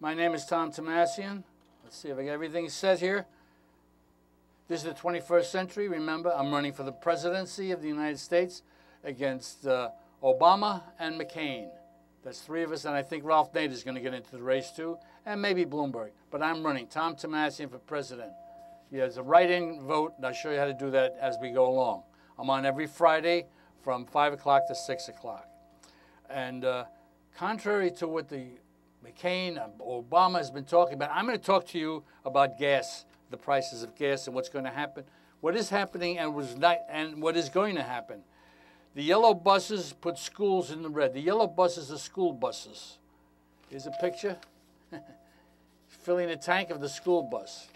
My name is Tom Thomassian. Let's see if I get everything set here. This is the 21st century. Remember, I'm running for the presidency of the United States against Obama and McCain. That's three of us, and I think Ralph Nader is going to get into the race too, and maybe Bloomberg. But I'm running, Tom Thomassian, for president. He has a write-in vote, and I'll show you how to do that as we go along. I'm on every Friday from 5 o'clock to 6 o'clock. And contrary to what the McCain, Obama has been talking about, I'm going to talk to you about gas, the prices of gas and what's going to happen, what is happening and what is going to happen. The yellow buses put schools in the red. The yellow buses are school buses. Here's a picture. Filling the tank of the school bus.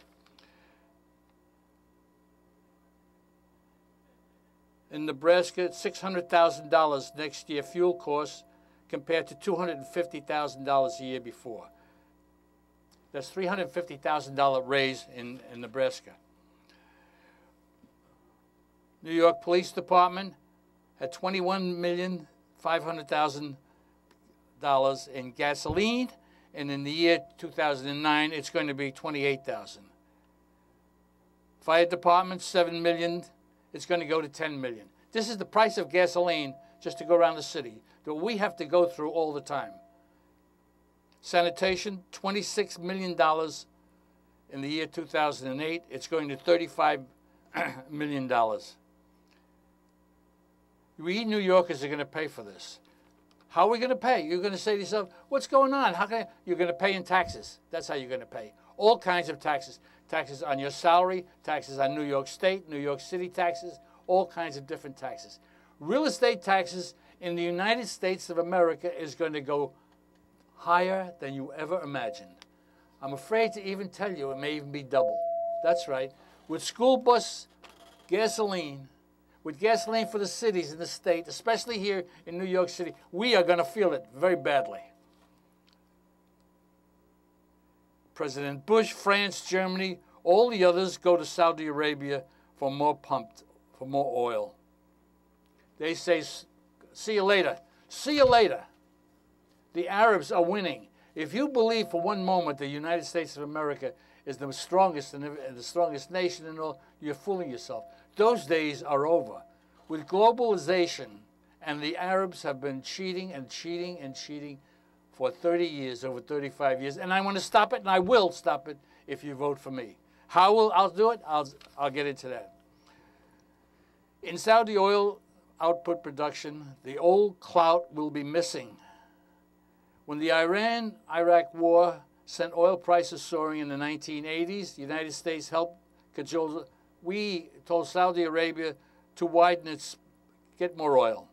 In Nebraska, $600,000 next year fuel costs compared to $250,000 a year before. That's $350,000 raise in Nebraska. New York Police Department had $21,500,000 in gasoline, and in the year 2009, it's going to be $28,000. Fire Department, $7 million. It's going to go to $10 million. This is the price of gasoline just to go around the city that we have to go through all the time. Sanitation, $26 million in the year 2008. It's going to $35 million. We New Yorkers are going to pay for this. How are we going to pay? You're going to say to yourself, what's going on? How can you're going to pay in taxes. That's how you're going to pay. All kinds of taxes. Taxes on your salary, taxes on New York State, New York City taxes, all kinds of different taxes. Real estate taxes in the United States of America is going to go higher than you ever imagined. I'm afraid to even tell you it may even be double. That's right. With school bus gasoline, with gasoline for the cities in the state, especially here in New York City, we are going to feel it very badly. President Bush, France, Germany, all the others go to Saudi Arabia for more oil. They say, see you later. See you later. The Arabs are winning. If you believe for one moment the United States of America is the strongest and the strongest nation and all, you're fooling yourself. Those days are over. With globalization, and the Arabs have been cheating and cheating and cheating for 30 years, over 35 years, and I want to stop it, and I will stop it if you vote for me. How I'll do it? I'll get into that. In Saudi oil output production, the old clout will be missing. When the Iran-Iraq war sent oil prices soaring in the 1980s, the United States helped cajole. We told Saudi Arabia to get more oil.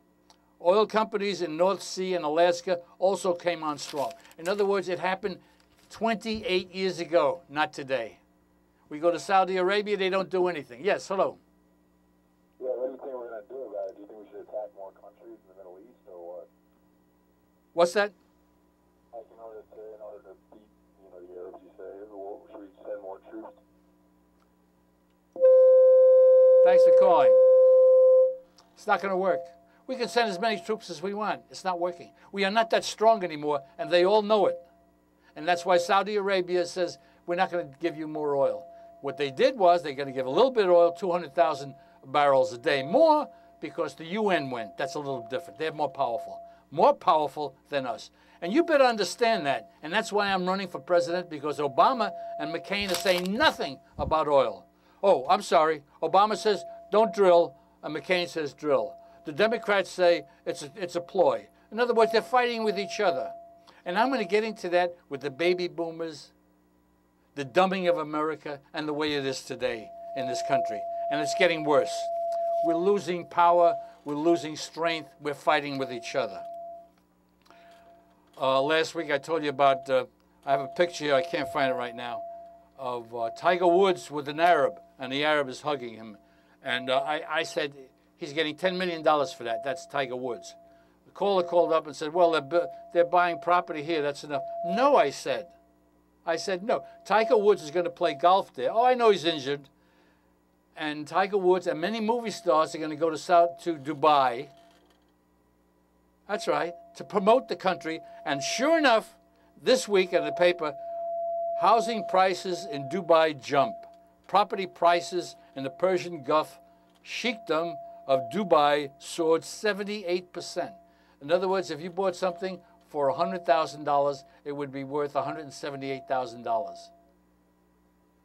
Oil companies in North Sea and Alaska also came on strong. In other words, it happened 28 years ago, not today. We go to Saudi Arabia, they don't do anything. Yes, hello. Yeah, what do you think we're going to do about it? Do you think we should attack more countries in the Middle East or what? What's that? Like in order to beat, the Arabs, you say, should we send more troops? Thanks for calling. It's not going to work. We can send as many troops as we want. It's not working. We are not that strong anymore, and they all know it. And that's why Saudi Arabia says, we're not going to give you more oil. What they did was they're going to give a little bit of oil, 200,000 barrels a day more, because the UN went. That's a little different. They're more powerful than us. And you better understand that. And that's why I'm running for president, because Obama and McCain are saying nothing about oil. Oh, I'm sorry. Obama says, don't drill, and McCain says, drill. The Democrats say it's a ploy. In other words, they're fighting with each other. And I'm going to get into that with the baby boomers, the dumbing of America, and the way it is today in this country. And it's getting worse. We're losing power. We're losing strength. We're fighting with each other. Last week I told you about, I have a picture here, I can't find it right now, of Tiger Woods with an Arab, and the Arab is hugging him. And I said, he's getting $10 million for that. That's Tiger Woods. The caller called up and said, well, they're buying property here. That's enough. No, I said. I said, no. Tiger Woods is going to play golf there. Oh, I know he's injured. And Tiger Woods and many movie stars are going to go to Dubai. That's right, to promote the country. And sure enough, This week in the paper, housing prices in Dubai jump. Property prices in the Persian Gulf sheikdom of Dubai soared 78%. In other words, if you bought something for $100,000, it would be worth $178,000.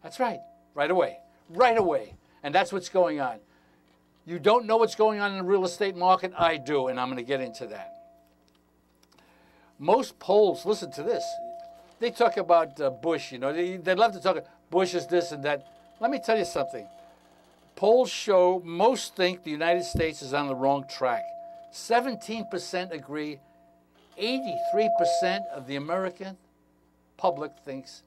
That's right, right away, right away. And that's what's going on. You don't know what's going on in the real estate market? I do, and I'm going to get into that. Most polls, listen to this, they talk about Bush, you know, they love to talk, Bush is this and that. Let me tell you something. Polls show most think the United States is on the wrong track. 17% agree. 83% of the American public thinks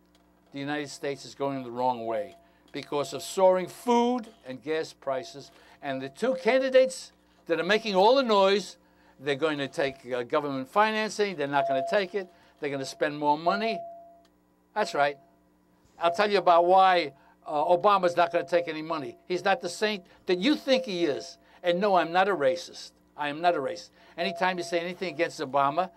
the United States is going the wrong way because of soaring food and gas prices. And the two candidates that are making all the noise, they're going to take government financing. They're not going to take it. They're going to spend more money. That's right. I'll tell you about why Obama's not going to take any money. He's not the saint that you think he is. And no, I'm not a racist. I am not a racist. Anytime you say anything against Obama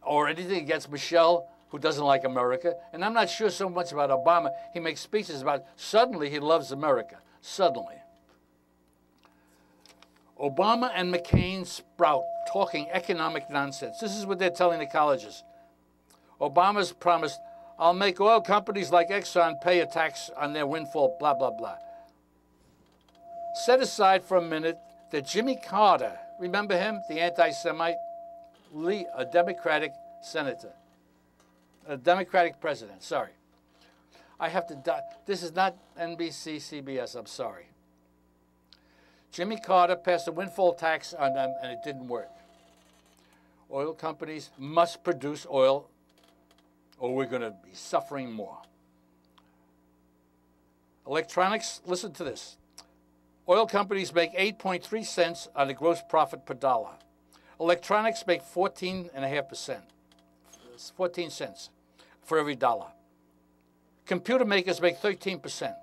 or anything against Michelle, who doesn't like America, and I'm not sure so much about Obama, he makes speeches about suddenly he loves America. Suddenly. Obama and McCain sprout talking economic nonsense. This is what they're telling the colleges. Obama's promised, I'll make oil companies like Exxon pay a tax on their windfall, blah, blah, blah. Set aside for a minute that Jimmy Carter, remember him, the anti-Semite, a Democratic senator, a Democratic president, sorry. I have to die. This is not NBC, CBS, I'm sorry. Jimmy Carter passed a windfall tax on them, and it didn't work. Oil companies must produce oil, or we're going to be suffering more. Electronics, listen to this. Oil companies make 8.3 cents on the gross profit per dollar. Electronics make 14.5%, 14 cents for every dollar. Computer makers make 13%.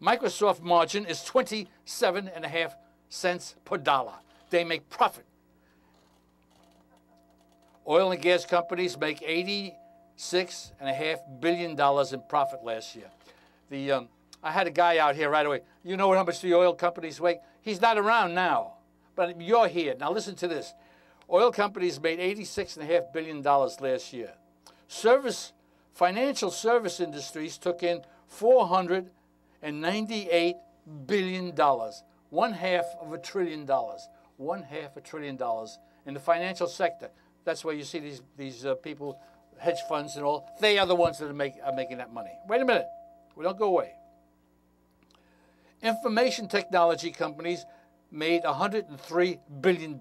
Microsoft margin is 27.5 cents per dollar. They make profit. Oil and gas companies make $86.5 billion in profit last year. I had a guy out here right away. You know how much the oil companies make? He's not around now, but you're here. Now listen to this. Oil companies made $86.5 billion last year. Financial service industries took in $498 billion, $1/2 trillion, $1/2 trillion in the financial sector. That's why you see these people, hedge funds and all. They are the ones that are making that money. Wait a minute. We don't go away. Information technology companies made $103 billion.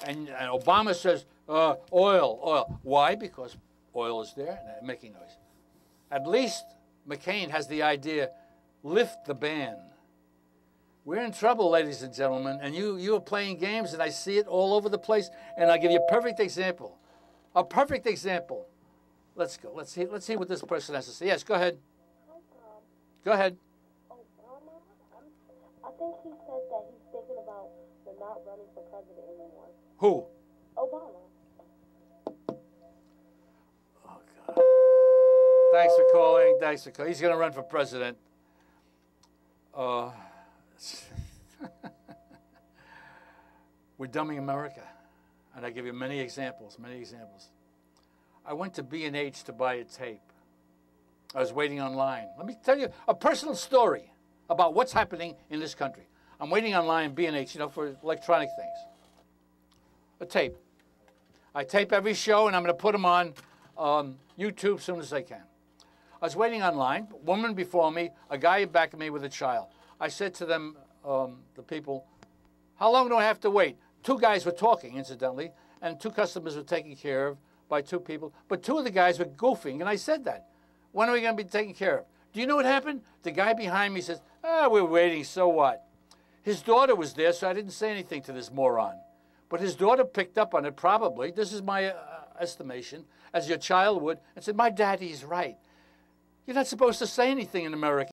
And Obama says, oil. Why? Because oil is there and they're making noise. At least McCain has the idea, lift the ban. We're in trouble, ladies and gentlemen, and you are playing games, and I see it all over the place, and I'll give you a perfect example. A perfect example. Let's go. Let's see what this person has to say. Yes, go ahead. Hi, Tom. Go ahead. Obama, I think he said that he's thinking about not running for president anymore. Who? Obama. Oh, God. Thanks for calling. Thanks for calling. He's going to run for president. We're dumbing America. And I give you many examples, many examples. I went to B&H to buy a tape. I was waiting online. Let me tell you a personal story about what's happening in this country. I'm waiting online in B&H, for electronic things. A tape. I tape every show, and I'm going to put them on YouTube as soon as I can. I was waiting online, a woman before me, a guy in back of me with a child. I said to them, the people, how long do I have to wait? Two guys were talking, incidentally, and two customers were taken care of by two people. But two of the guys were goofing, and I said that. When are we going to be taken care of? Do you know what happened? The guy behind me says, we're waiting, so what? His daughter was there, so I didn't say anything to this moron. But his daughter picked up on it probably, this is my estimation, as your child would, and said, my daddy's right. You're not supposed to say anything in America.